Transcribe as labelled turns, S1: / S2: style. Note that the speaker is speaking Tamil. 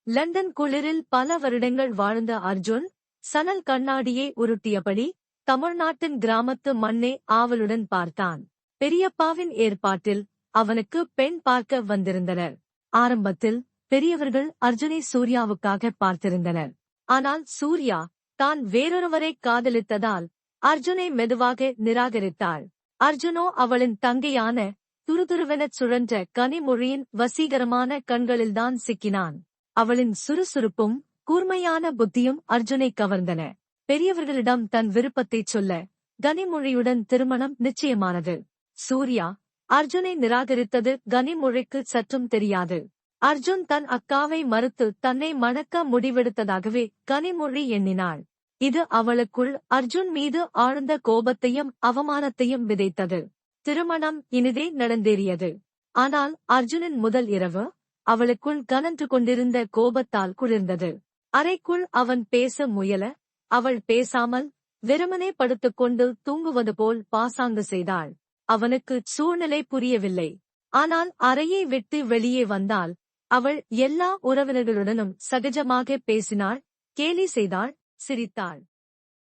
S1: லண்டன் குளிரில் பல வருடங்கள் வாழ்ந்த அர்ஜுன், சணல் கண்ணாடியை உருட்டியபடி, தமிழ்நாட்டின் கிராமத்து மண்ணை ஆவலுடன் பார்த்தான். பெரியப்பாவின் ஏற்பாட்டில் அவனுக்கு பெண் பார்க்க வந்திருந்தனர். ஆரம்பத்தில் பெரியவர்கள் அர்ஜுனை சூர்யாவுக்காக பார்த்திருந்தனர். ஆனால் சூர்யா தான் வேறொருவரை காதலித்ததால் அர்ஜுனை மெதுவாக நிராகரித்தாள். அர்ஜுனோ அவளின் தங்கையான துருதுருவெனச் சுழன்ற கனிமொழியின் வசீகரமான கண்களில்தான் சிக்கினான். அவளின் சுறுசுறுப்பும் கூர்மையான புத்தியும் அர்ஜுனை கவர்ந்தன. பெரியவர்களிடம் தன் விருப்பத்தைச் சொல்ல கனிமொழியுடன் திருமணம் நிச்சயமானது. சூர்யா அர்ஜுனை நிராகரித்தது கனிமொழிக்கு சற்றும் தெரியாது. அர்ஜுன் தன் அக்காவை மறுத்து தன்னை மணக்க முடிவெடுத்ததாகவே கனிமொழி எண்ணினாள். இது அவளுக்குள் அர்ஜுன் மீது ஆழ்ந்த கோபத்தையும் அவமானத்தையும் விதைத்தது. திருமணம் இனிதே நடந்தேறியது. ஆனால் அர்ஜுனின் முதல் இரவு அவளுக்குள் கனன்று கொண்டிருந்த கோபத்தால் குளிர்ந்தது. அறைக்குள் அவன் பேச முயல, அவள் பேசாமல் வெறுமனே படுத்துக்கொண்டு தூங்குவது போல் பாசாங்கு செய்தாள். அவனுக்கு சூழ்நிலை புரியவில்லை. ஆனால் அறையை விட்டு வெளியே வந்தால் அவள் எல்லா உறவினர்களுடனும் சகஜமாக பேசினாள், கேலி செய்தாள், சிரித்தாள்.